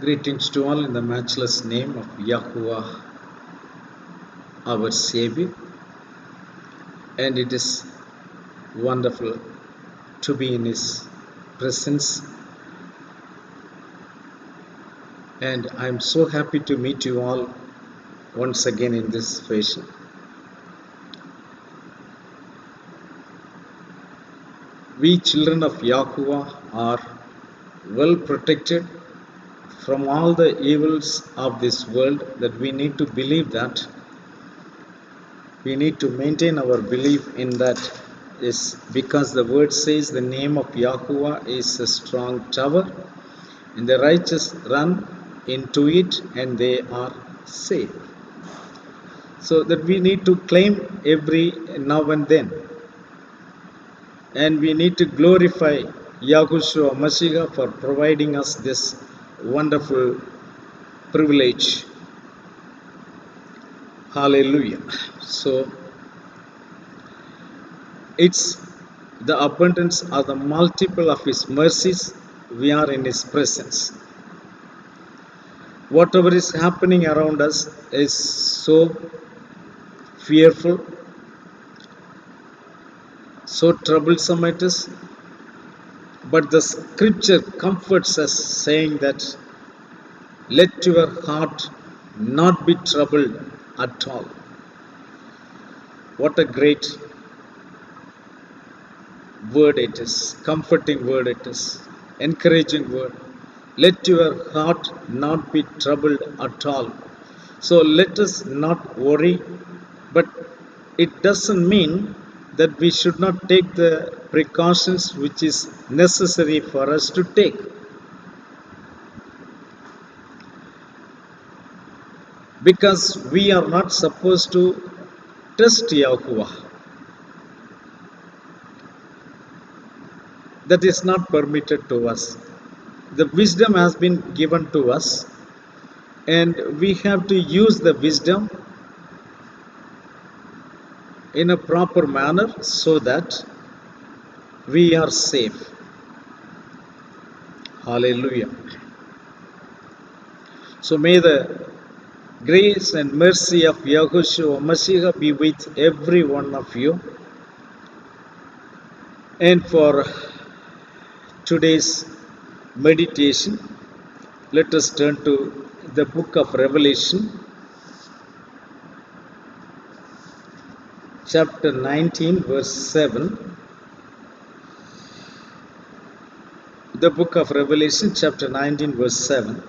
Greetings to all in the matchless name of Yahuwah, our Savior, and it is wonderful to be in His presence. And I'm so happy to meet you all once again in this fashion. We children of Yahuwah are well protected from all the evils of this world, that we need to believe that. We need to maintain our belief in that, is because the word says the name of Yahuwah is a strong tower, and the righteous run into it and they are saved. So that we need to claim every now and then, and we need to glorify Yahushua Mashiach for providing us this wonderful privilege. Hallelujah. So it's the abundance or the multiple of His mercies. We are in His presence. Whatever is happening around us is so fearful, so troublesome it is. But the scripture comforts us, saying that let your heart not be troubled at all. What a great word it is, comforting word it is, encouraging word. Let your heart not be troubled at all. So let us not worry, but it doesn't mean that we should not take the precautions which is necessary for us to take. Because we are not supposed to test Yahuwah. That is not permitted to us. The wisdom has been given to us, and we have to use the wisdom in a proper manner so that we are safe. Hallelujah. So may the grace and mercy of Yahushua Mashiach be with every one of you. And for today's meditation, let us turn to the book of Revelation, chapter 19, verse 7. The book of Revelation, chapter 19, verse 7.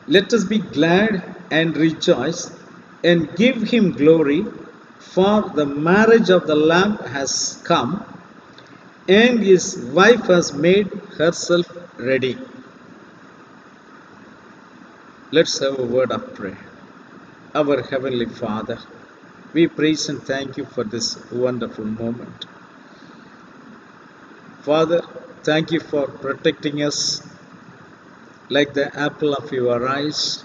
Let us be glad and rejoice and give Him glory, for the marriage of the Lamb has come, and His wife has made herself ready. Let's have a word of prayer. Our Heavenly Father, we praise and thank you for this wonderful moment. Father, thank you for protecting us like the apple of your eyes.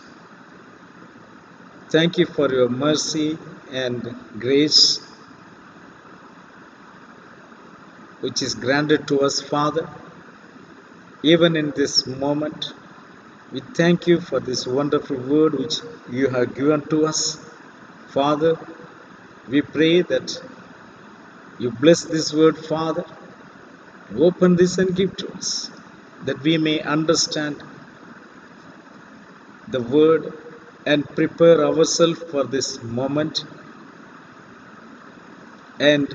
Thank you for your mercy and grace which is granted to us, Father. Even in this moment, we thank you for this wonderful word which you have given to us. Father, we pray that you bless this word, Father. Open this and give to us, that we may understand the word and prepare ourselves for this moment and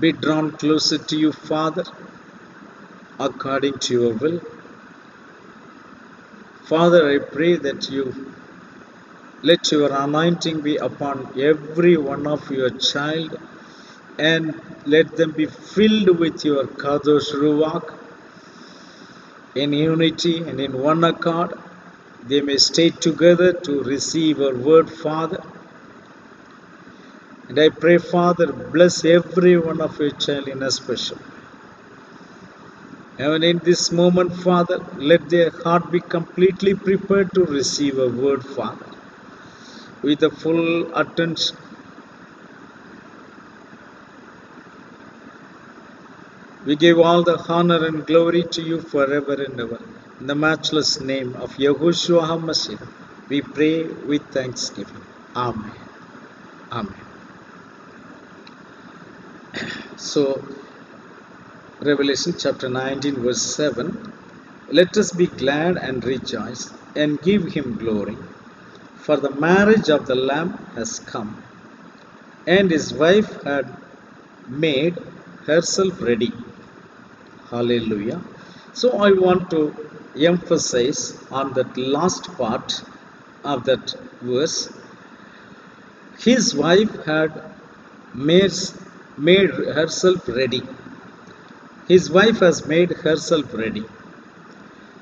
be drawn closer to you, Father, according to your will. Father, I pray that you let your anointing be upon every one of your child, and let them be filled with your Kadosh Ruach in unity and in one accord. They may stay together to receive your word, Father. And I pray, Father, bless every one of your child in a special. And in this moment, Father, let their heart be completely prepared to receive a word, Father, with a full attention. We give all the honor and glory to you forever and ever. In the matchless name of Yahushua HaMashiach, we pray with thanksgiving. Amen. Amen. So, Revelation chapter 19, verse 7. Let us be glad and rejoice and give him glory, for the marriage of the Lamb has come, and his wife had made herself ready. Hallelujah. So I want to emphasize on that last part of that verse. His wife had made, made herself ready. His wife has made herself ready.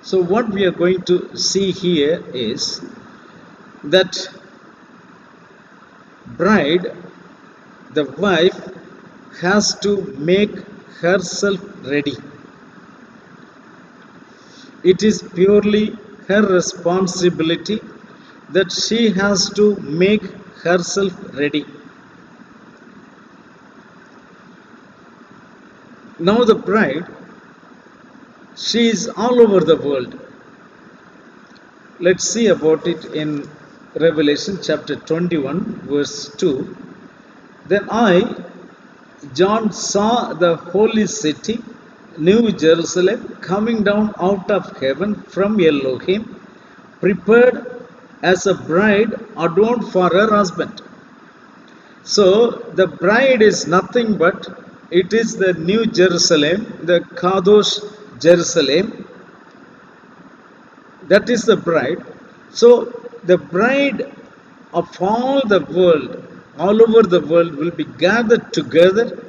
So what we are going to see here is that bride, the wife, has to make herself ready. It is purely her responsibility that she has to make herself ready. Now the bride, she is all over the world. Let's see about it in Revelation chapter 21, verse 2. Then I, John, saw the holy city, New Jerusalem, coming down out of heaven from Elohim, prepared as a bride adorned for her husband. So the bride is nothing but it is the New Jerusalem, the Kadosh Jerusalem. That is the bride. So the bride of all the world, all over the world, will be gathered together.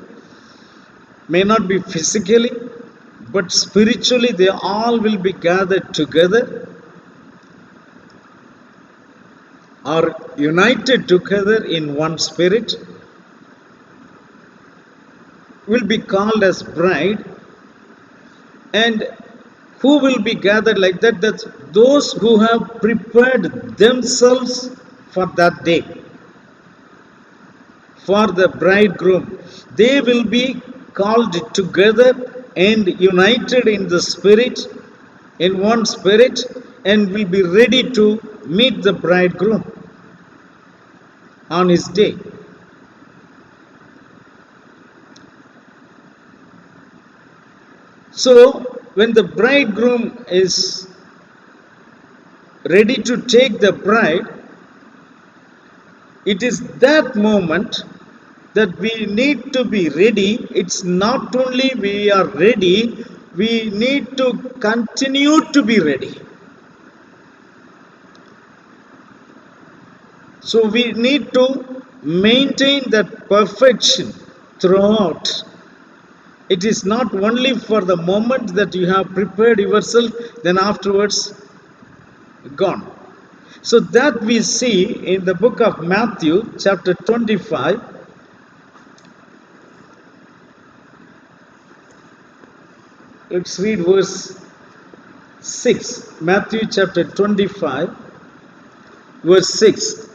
May not be physically, but spiritually, they all will be gathered together, are united together in one spirit, will be called as bride. And who will be gathered like that? That's those who have prepared themselves for that day, for the bridegroom. They will be called together and united in the spirit, in one spirit, and will be ready to meet the bridegroom on his day. So, when the bridegroom is ready to take the bride, it is that moment that we need to be ready. It's not only we are ready, we need to continue to be ready. So we need to maintain that perfection throughout. It is not only for the moment that you have prepared yourself, then afterwards gone. So that we see in the book of Matthew chapter 25. Let's read verse 6. Matthew chapter 25, verse 6.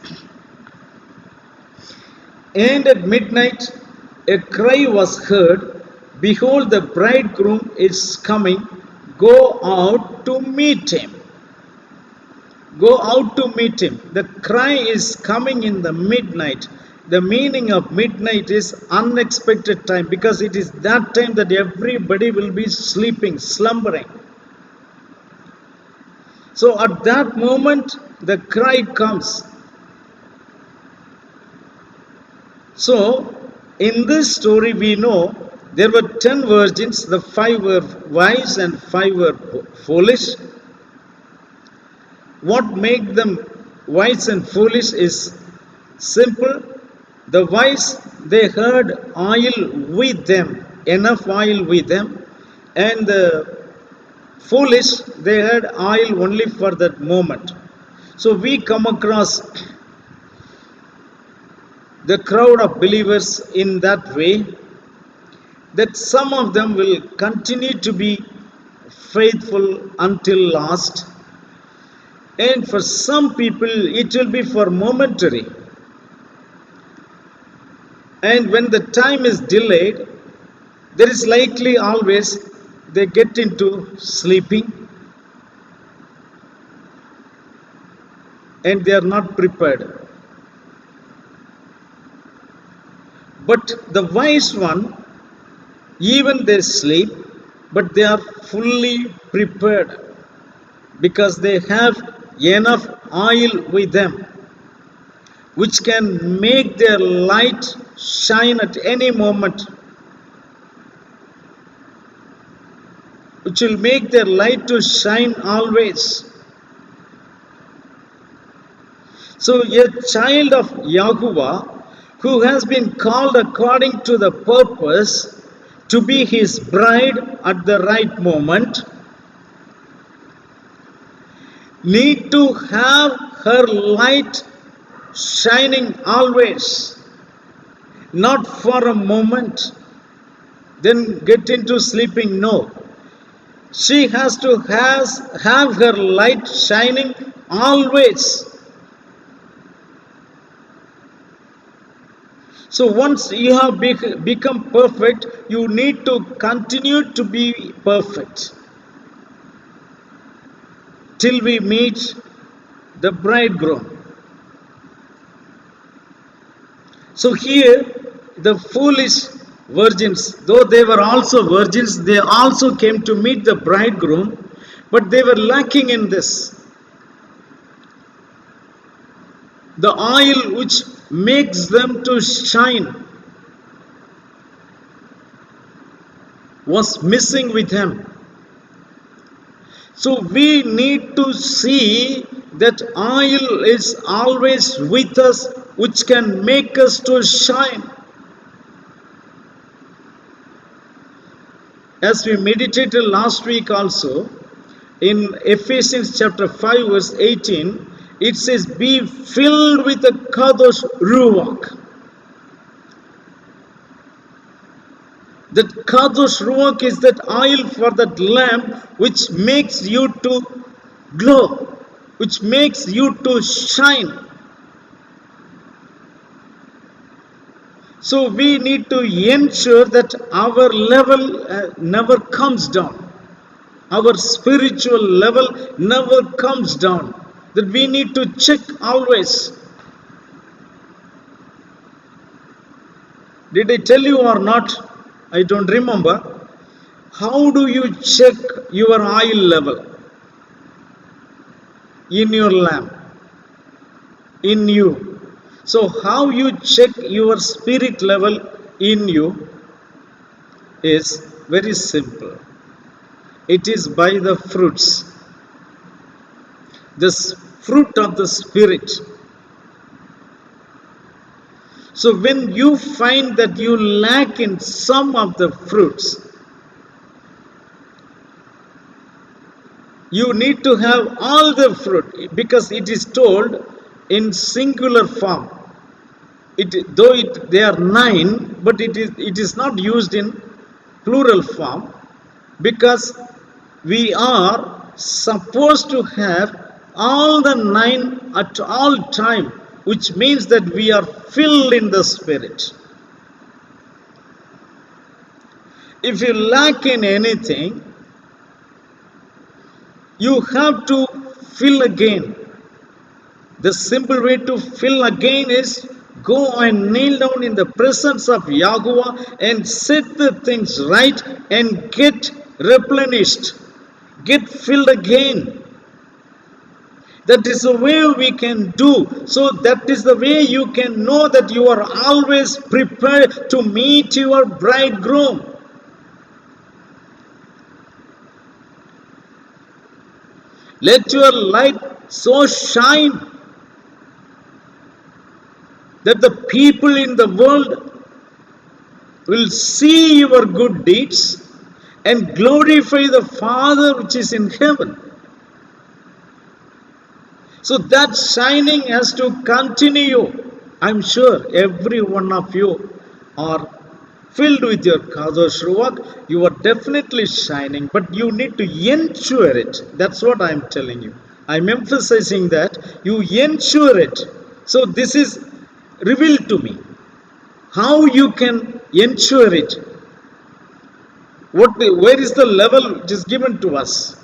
And at midnight a cry was heard, behold, the bridegroom is coming, go out to meet him. Go out to meet him. The cry is coming in the midnight. The meaning of midnight is unexpected time, because it is that time that everybody will be sleeping, slumbering. So at that moment, the cry comes. So in this story, we know there were 10 virgins, the 5 were wise and 5 were foolish. What made them wise and foolish is simple. The wise, they had oil with them, enough oil with them, and the foolish, they had oil only for that moment. So we come across the crowd of believers in that way, that some of them will continue to be faithful until last, and for some people it will be for momentary. And when the time is delayed, there is likely always they get into sleeping. and they are not prepared. But the wise one, even they sleep, but they are fully prepared because they have enough oil with them, which can make their light shine at any moment, which will make their light to shine always. So a child of Yahuwah who has been called according to the purpose to be his bride at the right moment need to have her light shining always, not for a moment, then get into sleeping. No. She has to have her light shining always. So once you have become perfect, you need to continue to be perfect till we meet the bridegroom. So here, the foolish virgins, though they were also virgins, they also came to meet the bridegroom, but they were lacking in this. The oil which makes them to shine was missing with him. So we need to see that oil is always with us, which can make us to shine. As we meditated last week also, in Ephesians chapter 5 verse 18, it says, be filled with the Kadosh Ruach. That Kadosh Ruach is that oil for that lamp which makes you to glow, which makes you to shine. So we need to ensure that our level never comes down. Our spiritual level never comes down. That we need to check always. Did I tell you or not? I don't remember. How do you check your oil level in your lamp, in you? So how you check your spirit level in you is very simple. It is by the fruits. The fruit of the Spirit. So when you find that you lack in some of the fruits, you need to have all the fruit, because it is told in singular form. Though they are 9, but it is not used in plural form, because we are supposed to have all the 9 at all time, which means that we are filled in the Spirit. If you lack in anything, you have to fill again. The simple way to fill again is go and kneel down in the presence of Yahuwah and set the things right and get replenished, get filled again. That is the way we can do. So that is the way you can know that you are always prepared to meet your bridegroom. Let your light so shine that the people in the world will see your good deeds and glorify the Father which is in heaven. So that shining has to continue. I'm sure every one of you are filled with your Kadosh Ruach. You are definitely shining, but you need to ensure it. That's what I'm telling you. I'm emphasizing that you ensure it. So this is revealed to me. How you can ensure it? Where is the level which is given to us?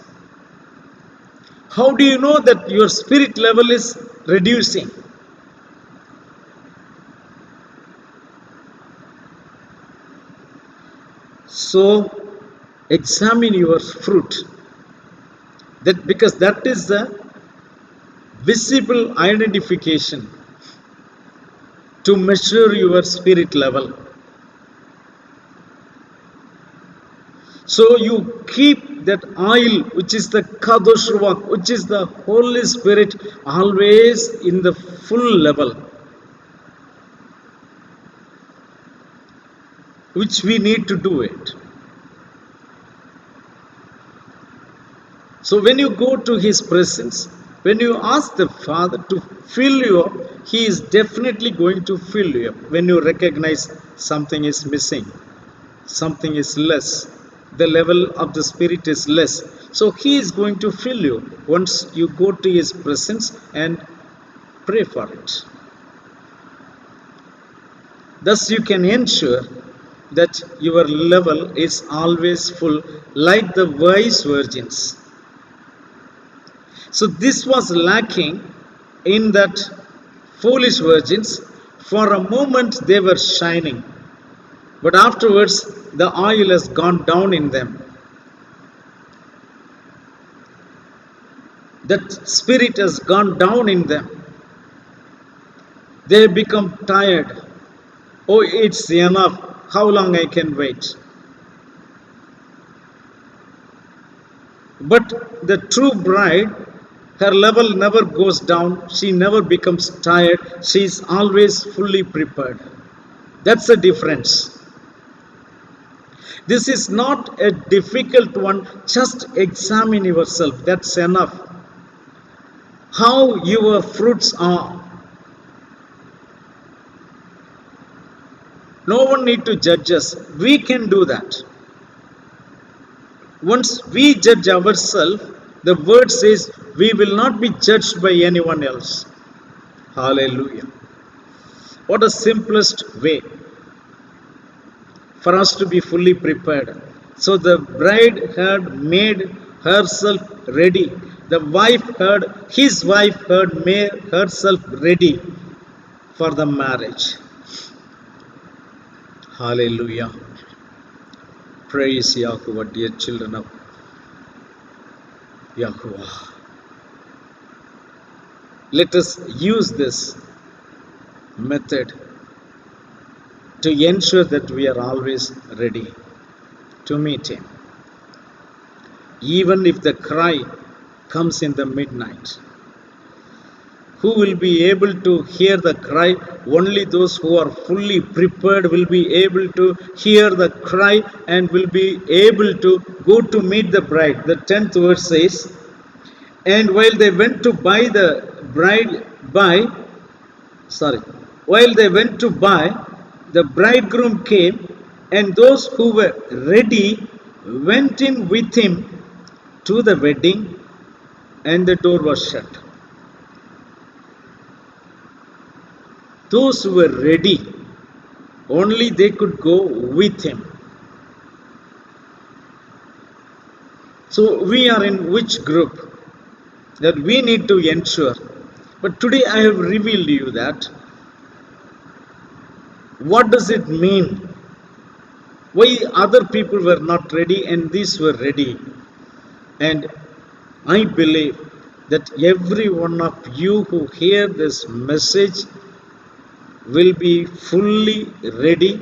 How do you know that your spirit level is reducing. So examine your fruit, that because that is the visible identification to measure your spirit level. So you keep that oil, which is the Kadosh Ruach, which is the Holy Spirit, always in the full level, which we need to do it. So when you go to His presence, when you ask the Father to fill you up, He is definitely going to fill you up. When you recognize something is missing, something is less, the level of the Spirit is less. So He is going to fill you once you go to His presence and pray for it. Thus you can ensure that your level is always full, like the wise virgins. So this was lacking in that foolish virgins. For a moment they were shining, but afterwards the oil has gone down in them. That spirit has gone down in them. They become tired. Oh, it's enough. How long I can wait? But the true bride, her level never goes down. She never becomes tired. She is always fully prepared. That's the difference. This is not a difficult one. Just examine yourself. That's enough. How your fruits are. No one need to judge us. We can do that. Once we judge ourselves, the word says we will not be judged by anyone else. Hallelujah. What a simplest way for us to be fully prepared. So the bride had made herself ready. The his wife had made herself ready for the marriage. Hallelujah. Praise Yahuwah, dear children of Yahuwah. Let us use this method to ensure that we are always ready to meet Him. Even if the cry comes in the midnight, who will be able to hear the cry? Only those who are fully prepared will be able to hear the cry and will be able to go to meet the bride. The 10th verse says, and while they went to buy, the bridegroom came, and those who were ready went in with him to the wedding, and the door was shut. Those who were ready, only they could go with him. So we are in which group? That we need to ensure. But today I have revealed you that what does it mean? Why other people were not ready and these were ready? And I believe that every one of you who hear this message will be fully ready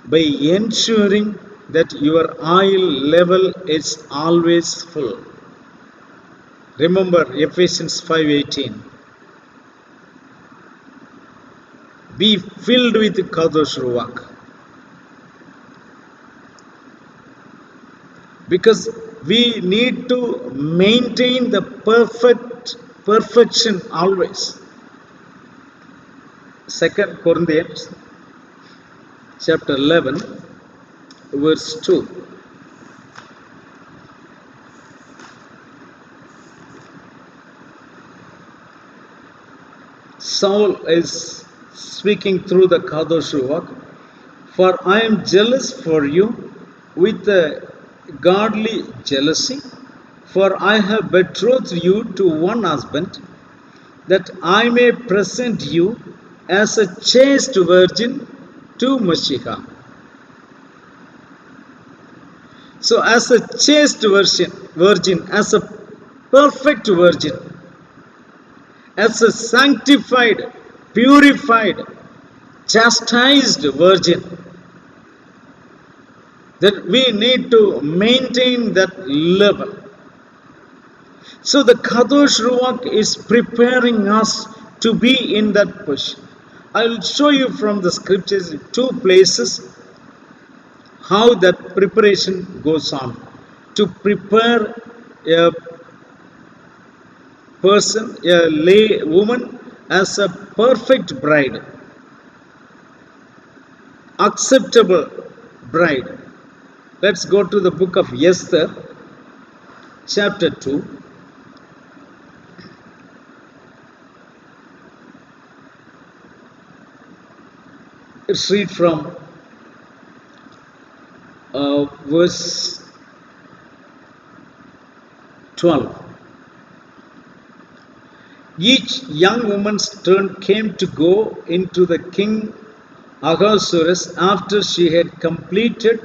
by ensuring that your oil level is always full. Remember Ephesians 5:18. Be filled with Kadosh Ruach. Because we need to maintain the perfection always. 2 Corinthians chapter 11 verse 2. Saul is speaking through the Kadosh Ruach. For I am jealous for you with a godly jealousy, for I have betrothed you to one husband, that I may present you as a chaste virgin to Mashiach. So as a chaste virgin, as a perfect virgin, as a sanctified, purified, chastised virgin, that we need to maintain that level. So the Kadosh Ruach is preparing us to be in that position. I will show you from the scriptures in two places how that preparation goes on. To prepare a person, a lay woman, as a perfect bride, acceptable bride. Let's go to the book of Esther, chapter 2. Let's read from verse 12. Each young woman's turn came to go into the king Ahasuerus after she had completed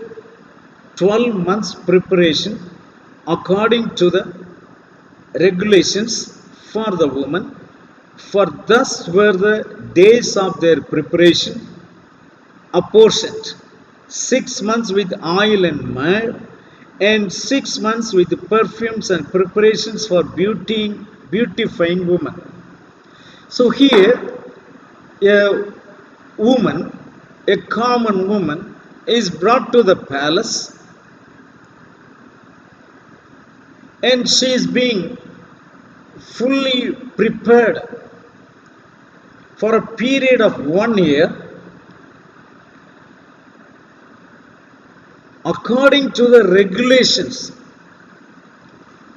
12 months preparation according to the regulations for the woman, for thus were the days of their preparation apportioned: 6 months with oil and myrrh, and 6 months with perfumes and preparations for beautifying woman. So here, a woman, a common woman, is brought to the palace, and she is being fully prepared for a period of 1 year according to the regulations.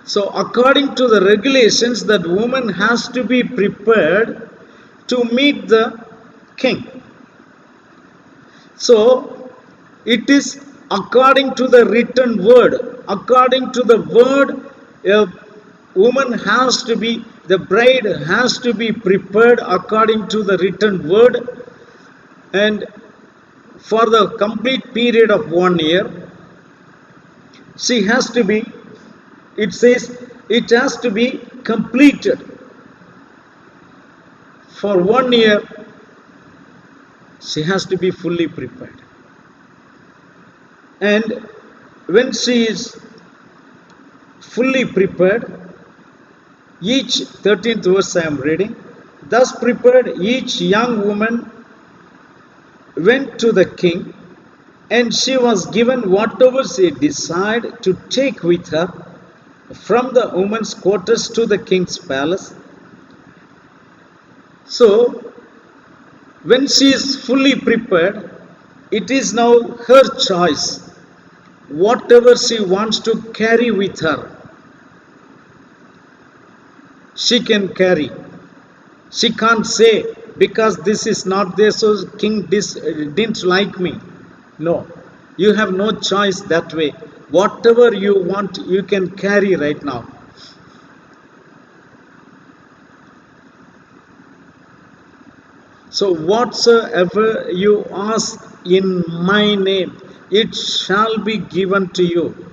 So according to the regulations, that woman has to be prepared to meet the king. So it is according to the written word. According to the word, a woman has to be, the bride has to be prepared according to the written word, and for the complete period of 1 year, she has to be, it says, it has to be completed. For 1 year, she has to be fully prepared. And when she is fully prepared, each 13th verse I am reading, thus prepared, each young woman went to the king, and she was given whatever she desired to take with her from the women's quarters to the king's palace. So when she is fully prepared, it is now her choice. Whatever she wants to carry with her, she can carry. She can't say, because this is not there, so king didn't like me. No, you have no choice that way. Whatever you want, you can carry right now. So whatsoever you ask in my name, it shall be given to you.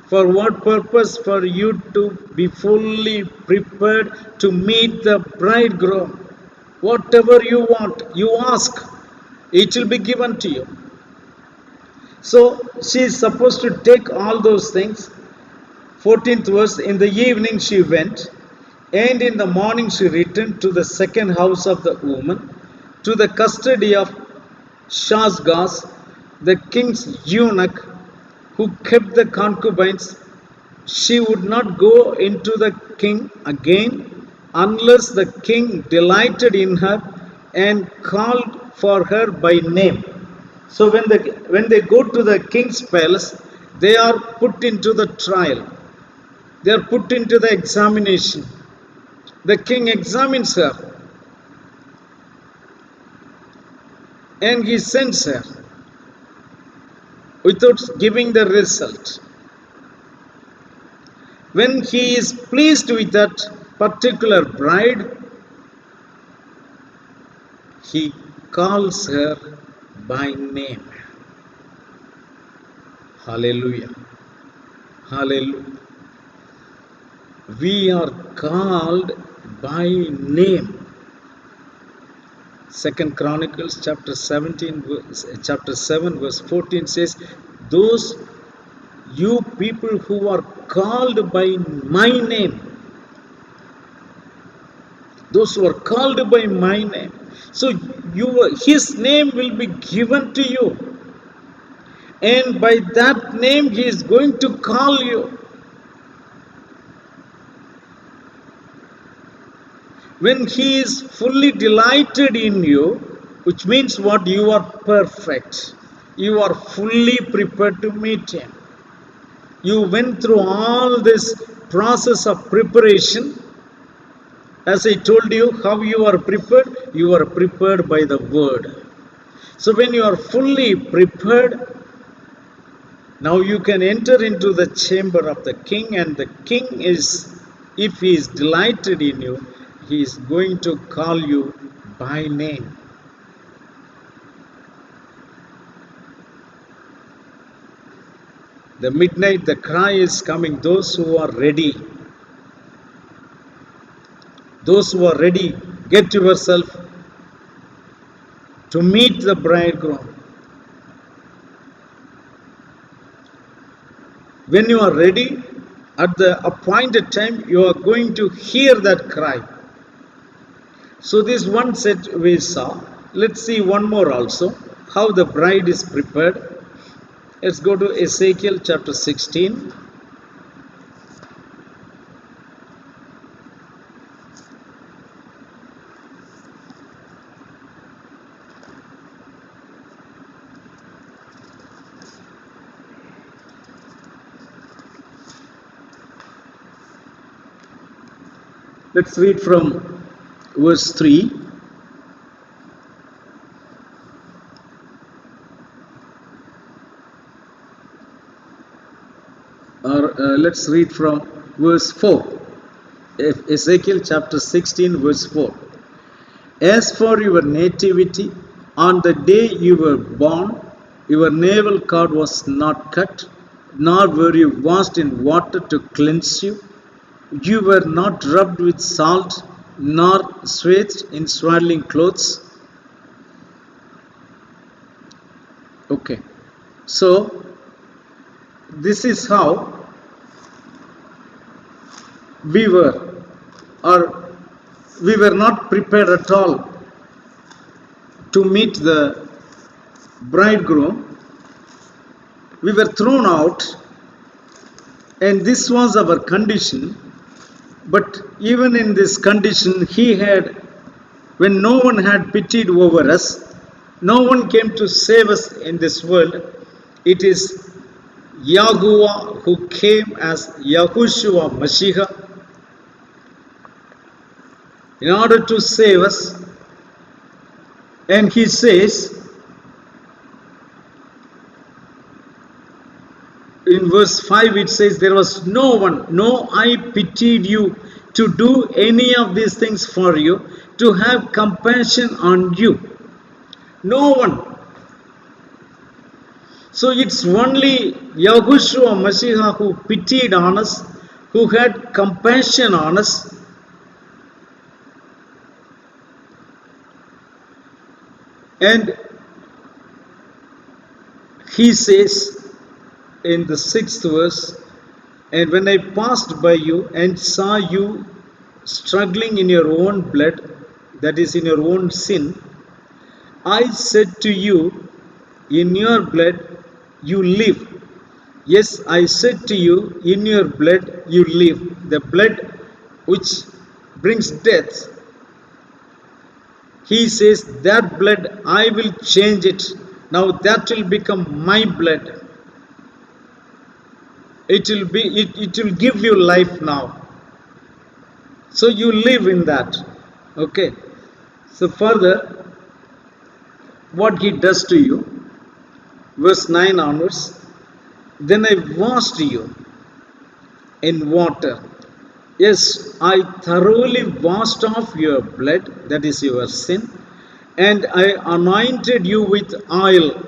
For what purpose? For you to be fully prepared to meet the bridegroom. Whatever you want, you ask, it will be given to you. So she is supposed to take all those things. 14th verse, in the evening she went, and in the morning she returned to the second house of the woman, to the custody of Shashgaz, the king's eunuch, who kept the concubines. She would not go into the king again unless the king delighted in her and called for her by name. So when they go to the king's palace, they are put into the trial. They are put into the examination. The king examines her, and he sends her without giving the result. When he is pleased with that particular bride, He calls her by name. Hallelujah. Hallelujah. We are called by name. Second Chronicles chapter 7 verse 14 says, those you people who are called by my name, those who are called by my name, so his name will be given to you, and by that name he is going to call you. When he is fully delighted in you, which means what? You are perfect, you are fully prepared to meet him. You went through all this process of preparation. As I told you, how you are prepared? You are prepared by the word. So when you are fully prepared, now you can enter into the chamber of the king, and the king is, if he is delighted in you, he is going to call you by name. The midnight, the cry is coming. Those who are ready, get yourself to meet the bridegroom. When you are ready, at the appointed time, you are going to hear that cry. So this one set we saw. Let's see one more also, how the bride is prepared. Let's go to Ezekiel chapter 16. Let's read from verse 3. Or let's read from verse 4. Ezekiel chapter 16 verse 4. As for your nativity, on the day you were born, your navel cord was not cut, nor were you washed in water to cleanse you. You were not rubbed with salt, nor swathed in swaddling clothes. Okay, so this is how we were, or we were not prepared at all to meet the bridegroom. We were thrown out, and this was our condition. But even in this condition, he had, when no one had pitied over us, no one came to save us in this world, it is Yahuwah who came as Yahushua Mashiach in order to save us. And he says in verse 5, it says, there was no one, no eye pitied you to do any of these things for you, to have compassion on you. No one. So it's only Yahushua Mashiach who pitied on us, who had compassion on us. And he says in the 6th verse, and when I passed by you and saw you struggling in your own blood, that is in your own sin, I said to you, in your blood you live. Yes, I said to you, in your blood you live. The blood which brings death. He says, that blood I will change it. Now that will become my blood. It will give you life now. So you live in that. Okay. So further, what he does to you, verse 9 onwards, then I washed you in water. Yes, I thoroughly washed off your blood, that is your sin, and I anointed you with oil.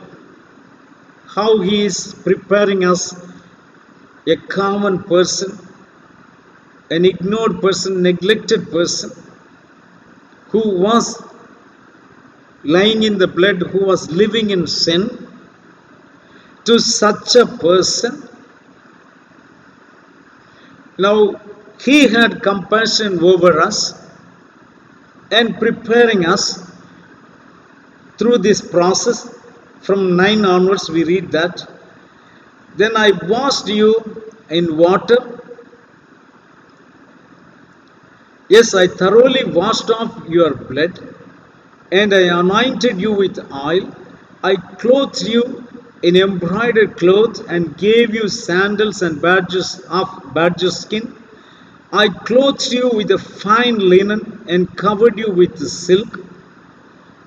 How he is preparing us, a common person, an ignored person, neglected person, who was lying in the blood, who was living in sin, to such a person. Now he had compassion over us and preparing us through this process. From 9 onwards we read that, then I washed you in water. Yes, I thoroughly washed off your blood, and I anointed you with oil. I clothed you in embroidered clothes and gave you sandals and badges of badger skin. I clothed you with a fine linen and covered you with silk,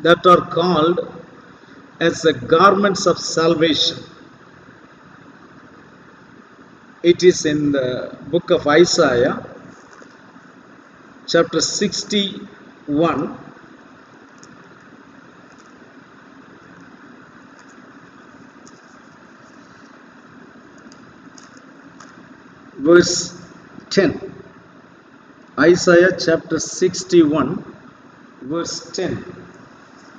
that are called as the garments of salvation. It is in the book of Isaiah, chapter 61, verse 10. Isaiah chapter 61, verse 10.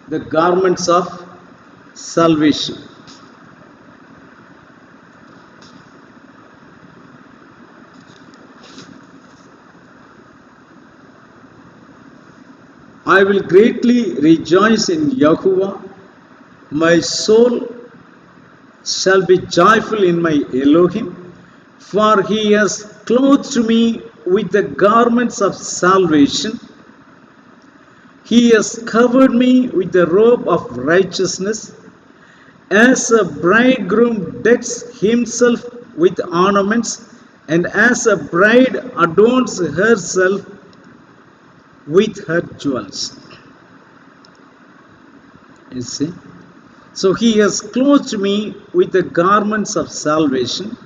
The garments of salvation. I will greatly rejoice in Yahuwah. My soul shall be joyful in my Elohim, for he has clothed me with the garments of salvation. He has covered me with the robe of righteousness, as a bridegroom decks himself with ornaments, and as a bride adorns herself with her jewels. You see? So he has clothed me with the garments of salvation.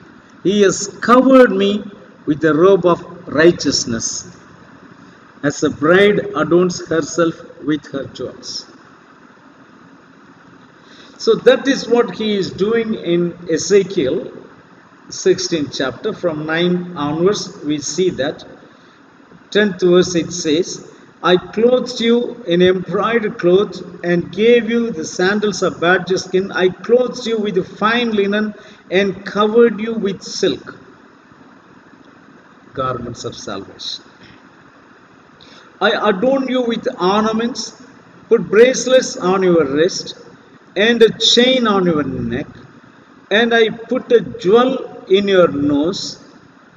He has covered me with the robe of righteousness, as a bride adorns herself with her jewels. So that is what he is doing in Ezekiel 16th chapter. From 9 onwards we see that. 10th verse it says, I clothed you in embroidered clothes and gave you the sandals of badger skin. I clothed you with fine linen and covered you with silk, garments of salvation. I adorned you with ornaments, put bracelets on your wrist and a chain on your neck, and I put a jewel in your nose,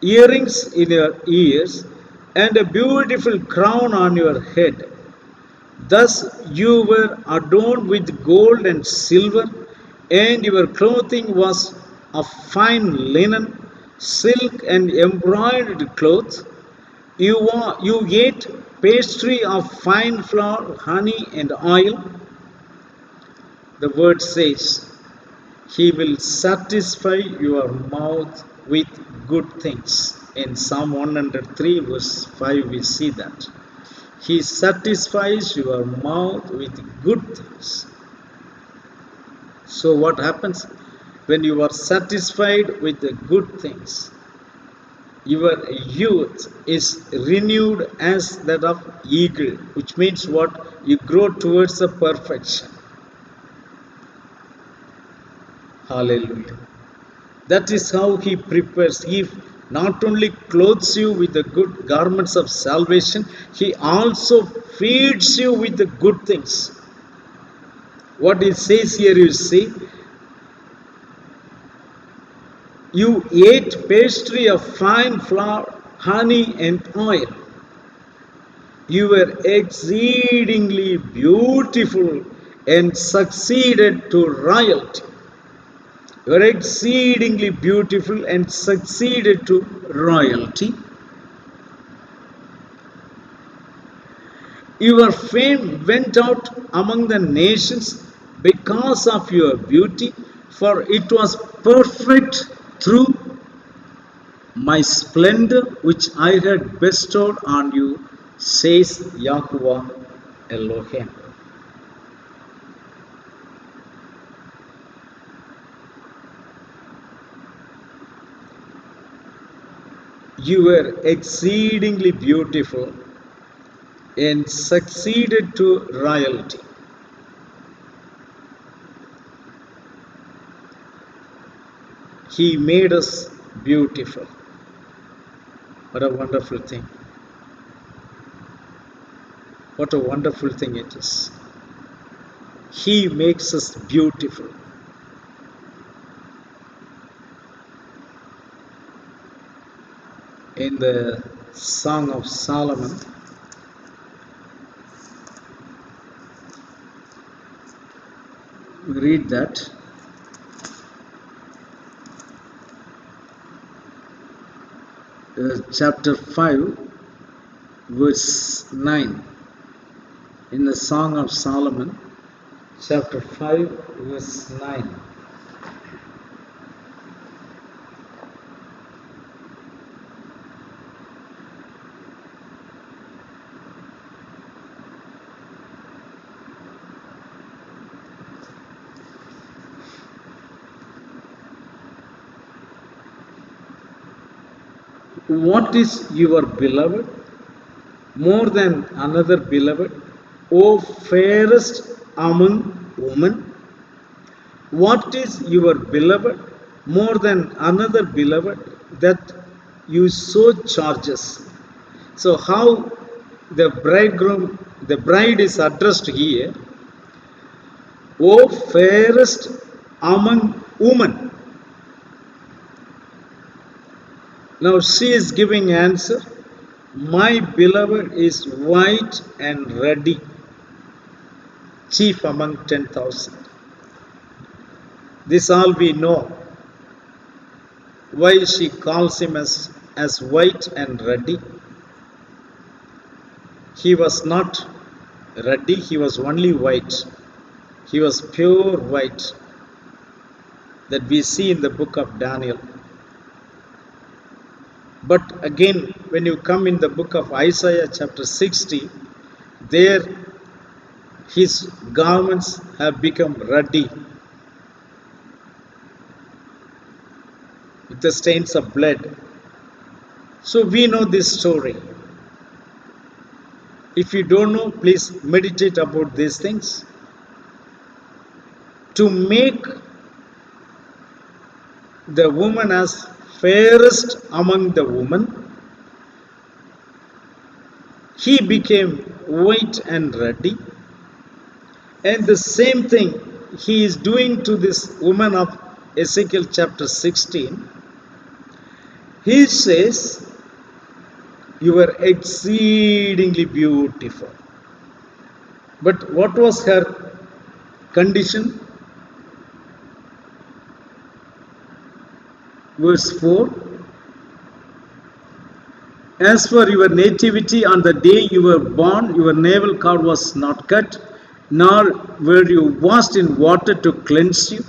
earrings in your ears, and a beautiful crown on your head. Thus you were adorned with gold and silver, and your clothing was of fine linen, silk, and embroidered cloth. You ate pastry of fine flour, honey, and oil. The word says, He will satisfy your mouth with good things. In Psalm 103 verse 5 we see that. He satisfies your mouth with good things. So what happens? When you are satisfied with the good things, your youth is renewed as that of eagle, which means what? You grow towards the perfection. Hallelujah. That is how he prepares. He not only clothes you with the good garments of salvation, he also feeds you with the good things. What it says here, you see, you ate pastry of fine flour, honey, and oil. You were exceedingly beautiful and succeeded to royalty. You were exceedingly beautiful and succeeded to royalty. Your fame went out among the nations because of your beauty, for it was perfect through my splendor which I had bestowed on you, says Yahuwah Elohim. You were exceedingly beautiful and succeeded to royalty. He made us beautiful. What a wonderful thing. What a wonderful thing it is. He makes us beautiful. In the Song of Solomon, we read that chapter 5, verse 9. In the Song of Solomon, chapter 5, verse 9. What is your beloved more than another beloved, O fairest among women? What is your beloved more than another beloved that you so charges? So, how the bride is addressed here, O fairest among women. Now she is giving answer. My beloved is white and ruddy, chief among 10,000. This all we know. Why she calls him as white and ruddy? He was not ruddy, he was only white. He was pure white that we see in the book of Daniel. But again, when you come in the book of Isaiah chapter 60, there his garments have become ruddy with the stains of blood. So we know this story. If you don't know, please meditate about these things. To make the woman as fairest among the women, he became white and ruddy. And the same thing he is doing to this woman of Ezekiel chapter 16. He says, you are exceedingly beautiful. But what was her condition? Verse 4. As for your nativity, on the day you were born, your navel cord was not cut, nor were you washed in water to cleanse you.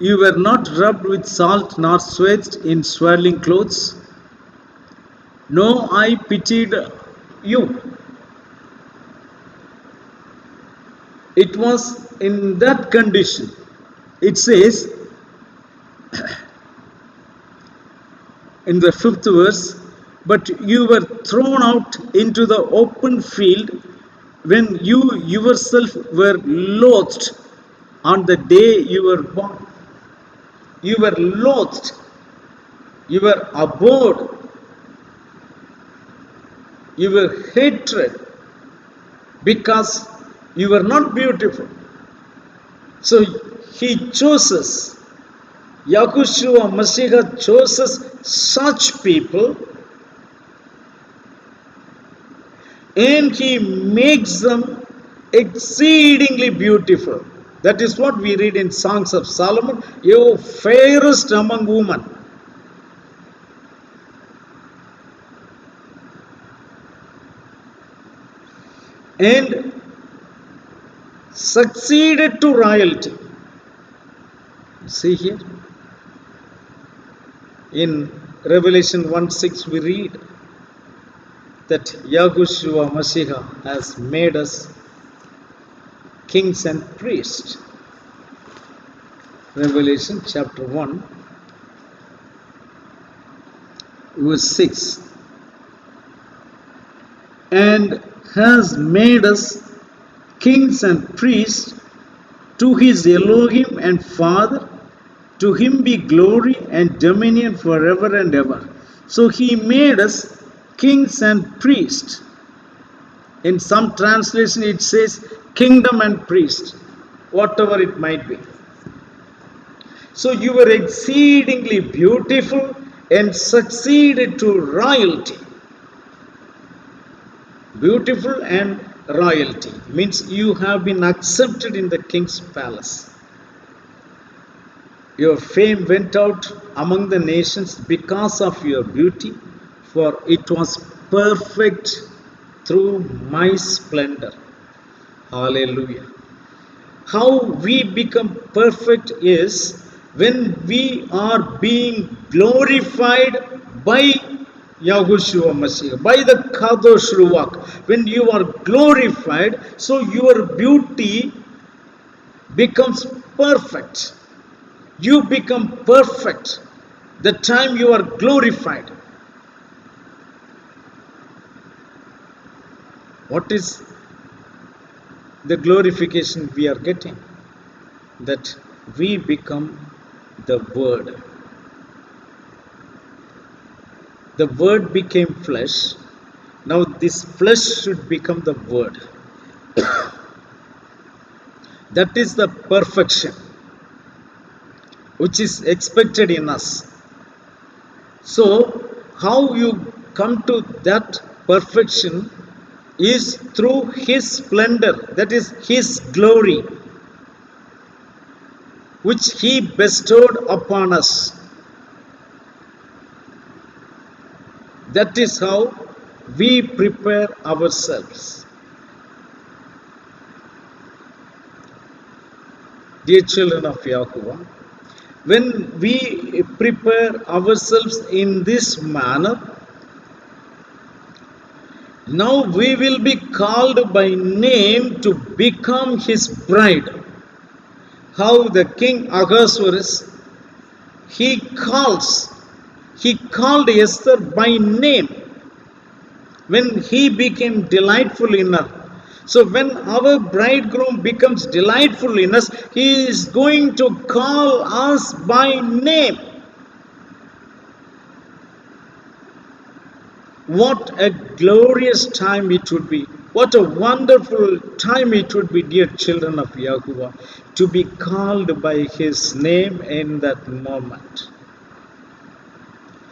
You were not rubbed with salt, nor swathed in swaddling clothes. No, I pitied you. It was in that condition. It says in the 5th verse, but you were thrown out into the open field when you yourself were loathed on the day you were born. You were loathed. You were abhorred. You were hated because you were not beautiful. So he chooses, Yahushua Mashiach chooses such people and he makes them exceedingly beautiful. That is what we read in Songs of Solomon, you fairest among women. And succeeded to royalty. See here. In Revelation 1:6 we read that Yahushua Mashiach has made us kings and priests. Revelation chapter 1, verse 6, and has made us kings and priests to his Elohim and Father. To him be glory and dominion forever and ever. So he made us kings and priests. In some translation it says kingdom and priest, whatever it might be. So you were exceedingly beautiful and succeeded to royalty. Beautiful and royalty means you have been accepted in the king's palace. Your fame went out among the nations because of your beauty, for it was perfect through my splendor. Hallelujah. How we become perfect is when we are being glorified by Yahushua Mashiach, by the Kadosh Ruach. When you are glorified, so your beauty becomes perfect. You become perfect the time you are glorified. What is the glorification we are getting? That we become the Word. The Word became flesh. Now this flesh should become the Word. That is the perfection which is expected in us. So, how you come to that perfection is through His splendor, that is His glory, which He bestowed upon us. That is how we prepare ourselves. Dear children of Yahuwah, when we prepare ourselves in this manner, now we will be called by name to become His bride. How the king Ahasuerus, he called Esther by name when he became delightful in her. So when our bridegroom becomes delightful in us, he is going to call us by name. What a glorious time it would be. What a wonderful time it would be, dear children of Yahuwah, to be called by His name in that moment.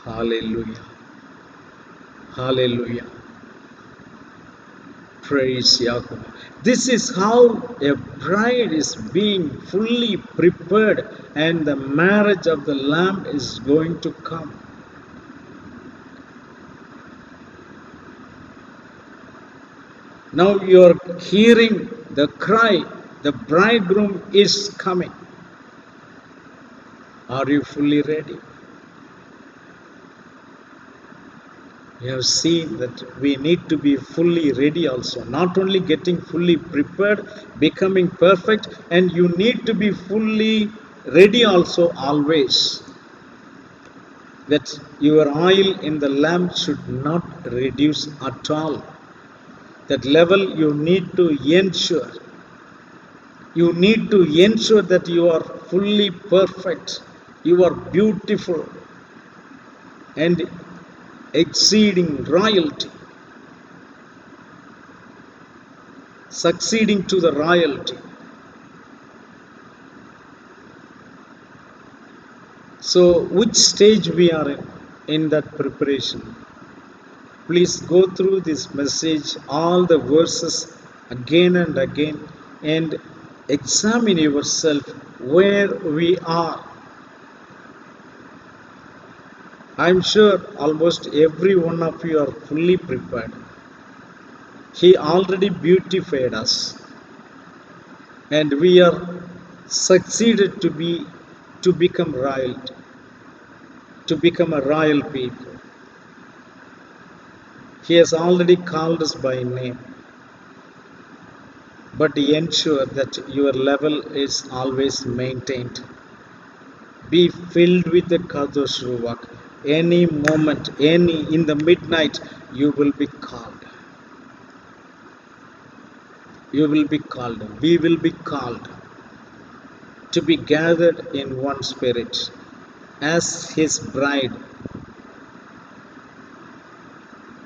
Hallelujah. Hallelujah. Praise Yahuwah. This is how a bride is being fully prepared and the marriage of the Lamb is going to come. Now you are hearing the cry, the bridegroom is coming. Are you fully ready? We have seen that we need to be fully ready also. Not only getting fully prepared, becoming perfect, and you need to be fully ready also always. That your oil in the lamp should not reduce at all. That level you need to ensure. You need to ensure that you are fully perfect. You are beautiful and exceeding royalty, succeeding to the royalty. So which stage we are in that preparation? Please go through this message, all the verses again and again, and examine yourself where we are. I'm sure almost every one of you are fully prepared. He already beautified us, and we are succeeded to become royal, to become a royal people. He has already called us by name, but ensure that your level is always maintained. Be filled with the Kadosh Ruach. Any moment, in the midnight, you will be called. You will be called. We will be called to be gathered in one spirit as his bride.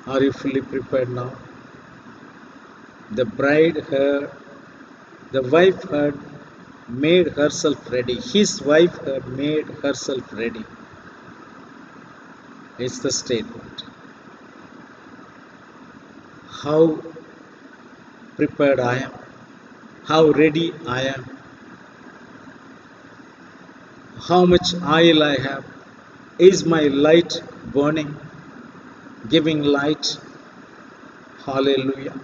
Are you fully prepared now? The bride had, the wife had made herself ready. His wife had made herself ready. It's the statement. How prepared I am, how ready I am, how much oil I have. Is my light burning, giving light? Hallelujah.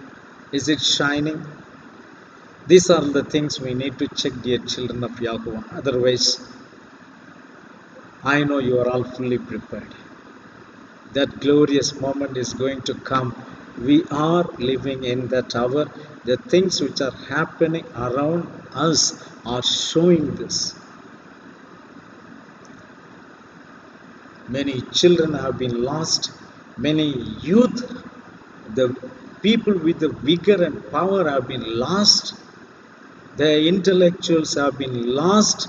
Is it shining? These are the things we need to check, dear children of Yahuwah. Otherwise, I know you are all fully prepared. That glorious moment is going to come. We are living in that hour. The things which are happening around us are showing this. Many children have been lost. Many youth, the people with the vigor and power have been lost. The intellectuals have been lost.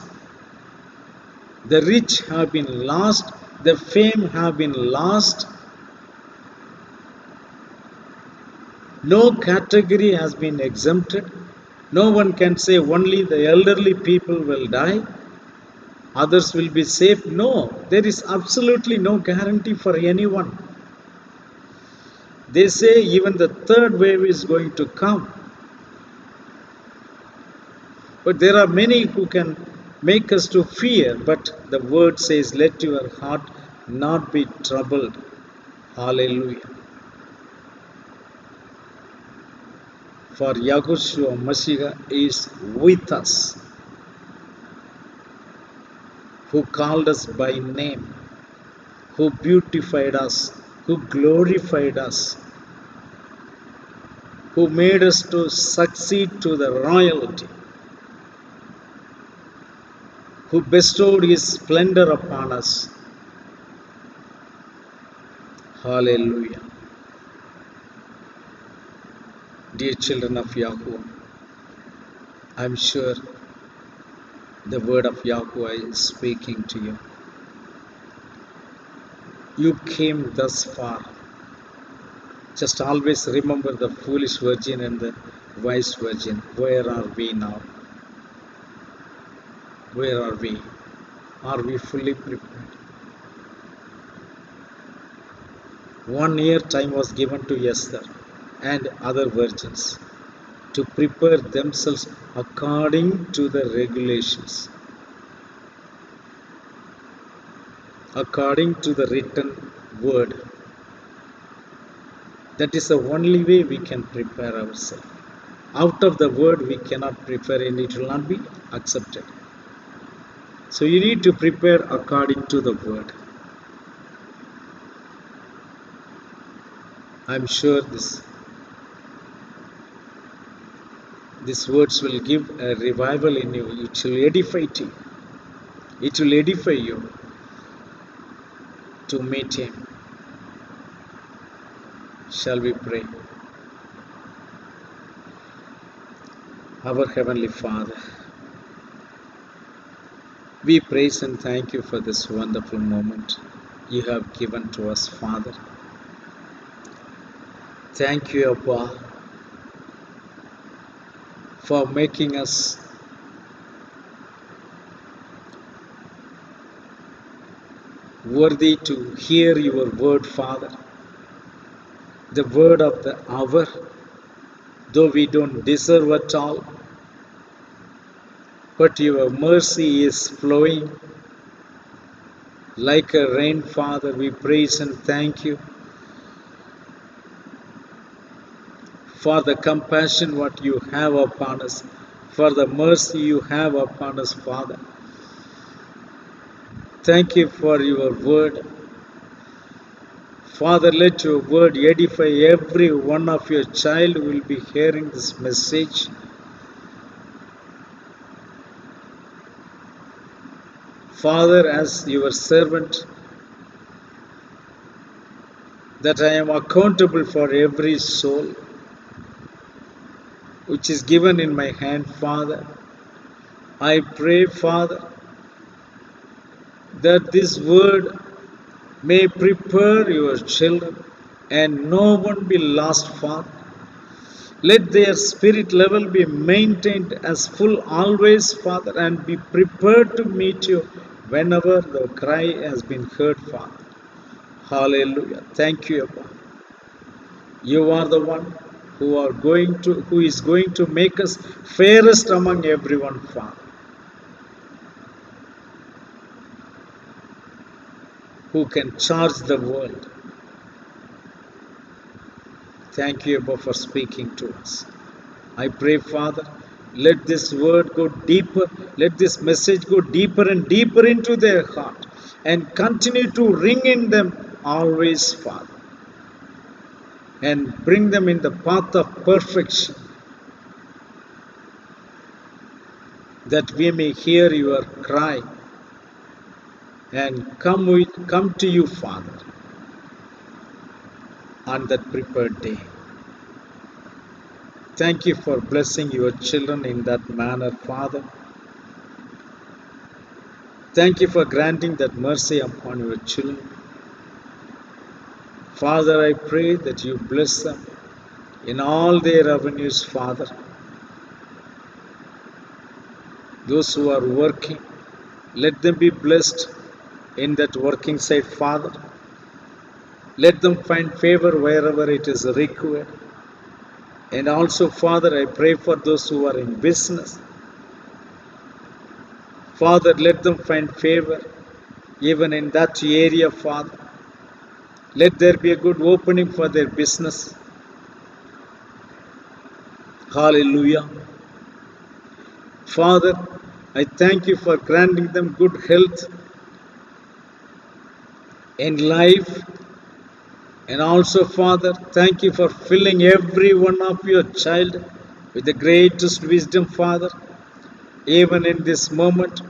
The rich have been lost. The fame have been lost. No category has been exempted. No one can say only the elderly people will die, others will be safe. No, there is absolutely no guarantee for anyone. They say even the third wave is going to come. But there are many who can make us to fear. But the word says, let your heart not be troubled. Hallelujah. For Yahushua Mashiach is with us, who called us by name, who beautified us, who glorified us, who made us to succeed to the royalty, who bestowed his splendor upon us. Hallelujah. Dear children of Yahuwah, I'm sure the word of Yahuwah is speaking to you. You came thus far. Just always remember the foolish virgin and the wise virgin. Where are we now? Where are we? Are we fully prepared? 1 year time was given to Esther and other virgins to prepare themselves according to the regulations, according to the written word. That is the only way we can prepare ourselves. Out of the word we cannot prepare and it will not be accepted. So you need to prepare according to the word. I'm sure these words will give a revival in you. It will edify you. It will edify you to meet him. Shall we pray? Our Heavenly Father, we praise and thank you for this wonderful moment you have given to us, Father. Thank you, Abba, for making us worthy to hear your word, Father. The word of the hour, though we don't deserve at all, but your mercy is flowing like a rain, Father. We praise and thank you for the compassion what you have upon us, for the mercy you have upon us, Father. Thank you for your word. Father, let your word edify every one of your child who will be hearing this message. Father, as your servant that I am accountable for every soul which is given in my hand, Father. I pray, Father, that this word may prepare your children and no one be lost, Father. Let their spirit level be maintained as full always, Father, and be prepared to meet you whenever the cry has been heard, Father. Hallelujah. Thank you, Abba. You are the one who is going to make us fairest among everyone, Father, who can charge the world. Thank you, Abba, for speaking to us. I pray, Father, let this word go deeper, let this message go deeper and deeper into their heart and continue to ring in them always, Father, and bring them in the path of perfection, that we may hear your cry and come to you, Father, on that prepared day. Thank you for blessing your children in that manner, Father. Thank you for granting that mercy upon your children. Father, I pray that you bless them in all their avenues, Father. Those who are working, let them be blessed in that working side, Father. Let them find favor wherever it is required. And also, Father, I pray for those who are in business. Father, let them find favor even in that area, Father. Let there be a good opening for their business. Hallelujah. Father, I thank you for granting them good health in life. And also, Father, thank you for filling every one of your child with the greatest wisdom, Father. Even in this moment,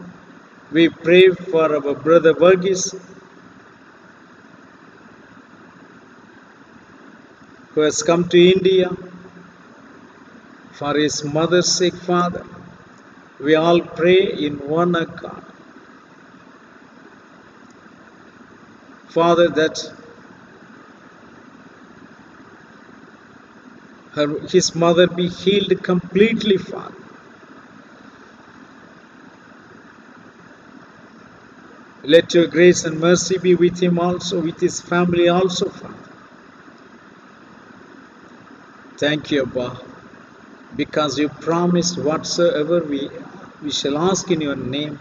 we pray for our brother Verghese, who has come to India for his mother's sake, Father. We all pray in one accord, Father, that his mother be healed completely, Father. Let your grace and mercy be with him also, with his family also, Father. Thank you, Abba, because you promised whatsoever we shall ask in your name,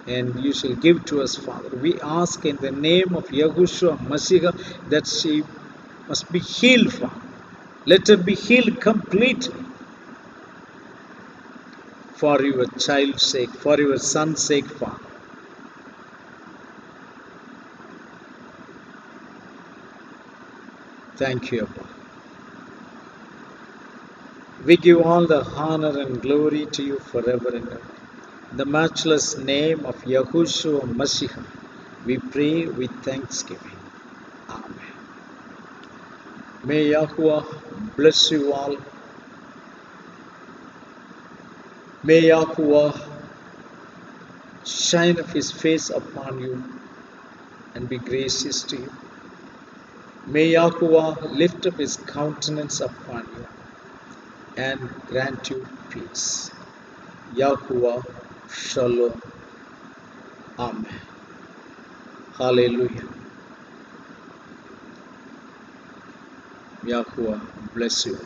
and you shall give to us, Father. We ask in the name of Yahushua Mashiach that she must be healed, Father. Let her be healed completely for your child's sake, for your son's sake, Father. Thank you, Abba. We give all the honor and glory to you forever and ever. In the matchless name of Yahushua Mashiach, we pray with thanksgiving. Amen. May Yahuwah bless you all. May Yahuwah shine of his face upon you and be gracious to you. May Yahuwah lift up his countenance upon you and grant you peace. Yahuwah Shalom. Amen. Hallelujah. Yahuwah bless you.